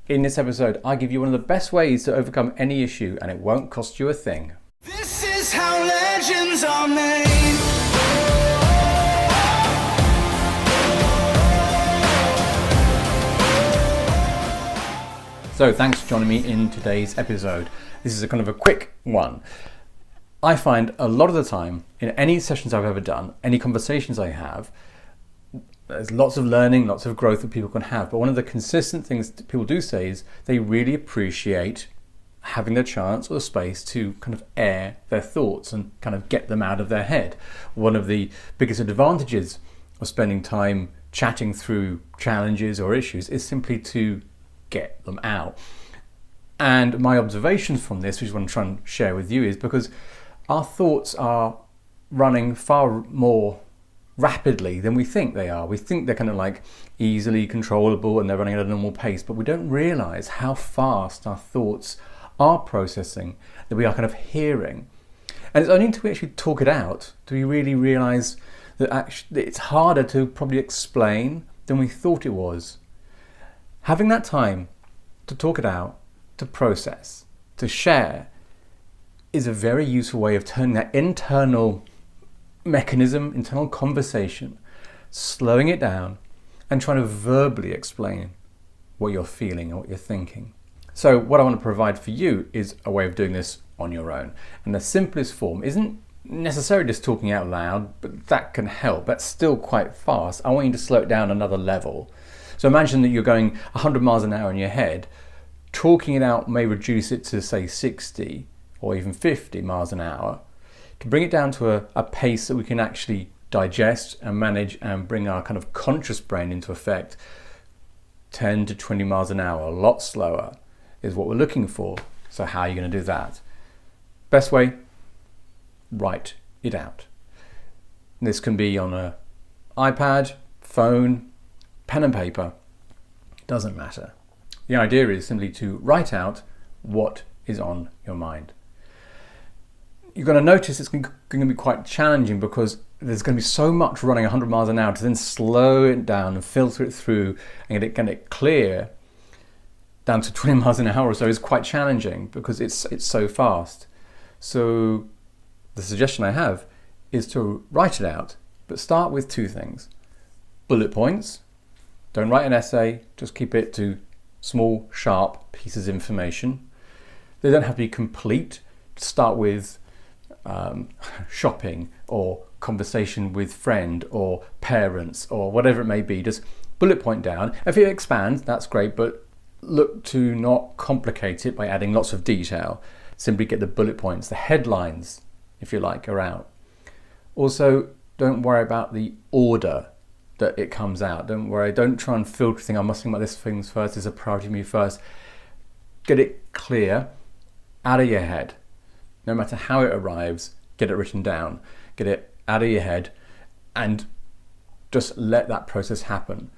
In this episode, I give you one of the best ways to overcome any issue, and it won't cost you a thing. This is how legends are made. So thanks for joining me in today's episode. This is a kind of a quick one. I find a lot of the time in any sessions I've ever done, any conversations I have, there's lots of learning, lots of growth that people can have. But one of the consistent things that people do say is they really appreciate having the chance or the space to kind of air their thoughts and kind of get them out of their head. One of the biggest advantages of spending time chatting through challenges or issues is simply to get them out. And my observations from this, which is what I'm trying to share with you, is because our thoughts are running far more rapidly than we think they are. We think they're kind of like easily controllable and they're running at a normal pace, but we don't realize how fast our thoughts are processing, that we are kind of hearing. And it's only until we actually talk it out do we really realize that actually it's harder to probably explain than we thought it was. Having that time to talk it out, to process, to share, is a very useful way of turning that internal mechanism, internal conversation, slowing it down and trying to verbally explain what you're feeling and what you're thinking. So what I want to provide for you is a way of doing this on your own. And the simplest form isn't necessarily just talking out loud, but that can help. That's still quite fast. I want you to slow it down another level. So imagine that you're going 100 miles an hour in your head. Talking it out may reduce it to say 60 or even 50 miles an hour. To bring it down to a pace that we can actually digest and manage and bring our kind of conscious brain into effect, 10 to 20 miles an hour, a lot slower, is what we're looking for. So how are you going to do that? Best way, write it out. This can be on an iPad, phone, pen and paper, doesn't matter. The idea is simply to write out what is on your mind. You're going to notice it's going to be quite challenging because there's going to be so much running 100 miles an hour to then slow it down and filter it through and get it clear down to 20 miles an hour or so is quite challenging because it's so fast. So the suggestion I have is to write it out, but start with two things. Bullet points. Don't write an essay, just keep it to small, sharp pieces of information. They don't have to be complete. Start with shopping or conversation with friend or parents or whatever it may be. Just bullet point down. If it expands, that's great, but look to not complicate it by adding lots of detail. Simply get the bullet points, the headlines, if you like, are out. Also, don't worry about the order that it comes out. Don't worry, don't try and filter things. I must think about this things first, it's a priority to me first. Get it clear out of your head. No matter how it arrives, get it written down. Get it out of your head and just let that process happen.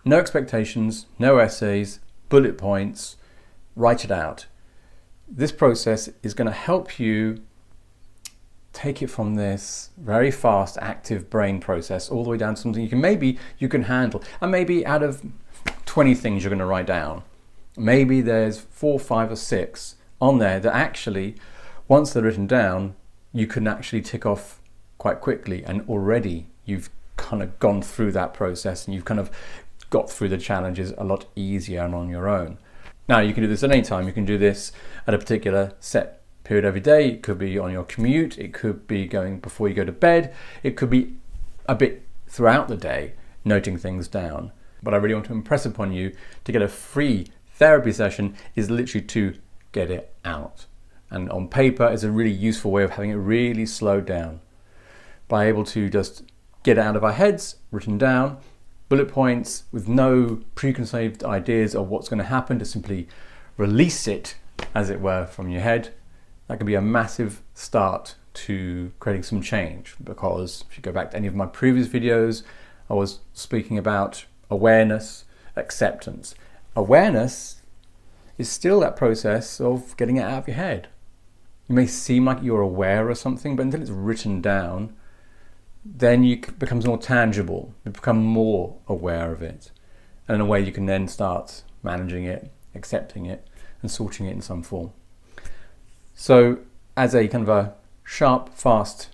No expectations, no essays, bullet points, write it out. This process is going to help you take it from this very fast, active brain process all the way down to something you can handle. And maybe out of 20 things you're going to write down, maybe there's 4, 5 or 6 on there that actually, once they're written down, you can actually tick off quite quickly, and already you've kind of gone through that process and you've kind of got through the challenges a lot easier and on your own. Now you can do this at any time. You can do this at a particular set period every day. It could be on your commute, it could be going before you go to bed, it could be a bit throughout the day, noting things down. But I really want to impress upon you, to get a free therapy session is literally to get it out. And on paper is a really useful way of having it really slowed down. By able to just get it out of our heads, written down, bullet points with no preconceived ideas of what's going to happen, to simply release it, as it were, from your head. That can be a massive start to creating some change, because if you go back to any of my previous videos, I was speaking about awareness, acceptance. Awareness is still that process of getting it out of your head. You may seem like you're aware of something, but until it's written down, then it becomes more tangible. You become more aware of it. And in a way you can then start managing it, accepting it and sorting it in some form. So as a kind of a sharp, fast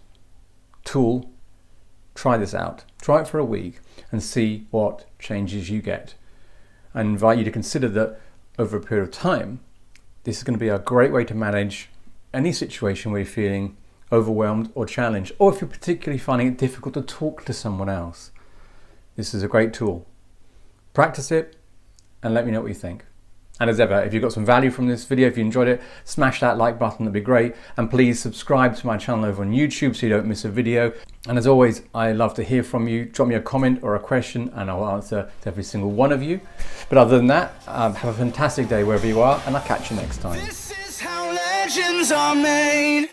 tool, try this out. Try it for a week and see what changes you get. I invite you to consider that over a period of time, this is going to be a great way to manage any situation where you're feeling overwhelmed or challenged, or if you're particularly finding it difficult to talk to someone else. This is a great tool. Practice it and let me know what you think. And as ever, if you got some value from this video, if you enjoyed it, smash that like button, that'd be great. And please subscribe to my channel over on YouTube so you don't miss a video. And as always, I love to hear from you. Drop me a comment or a question and I'll answer to every single one of you. But other than that, have a fantastic day wherever you are, and I'll catch you next time. This is how legends are made.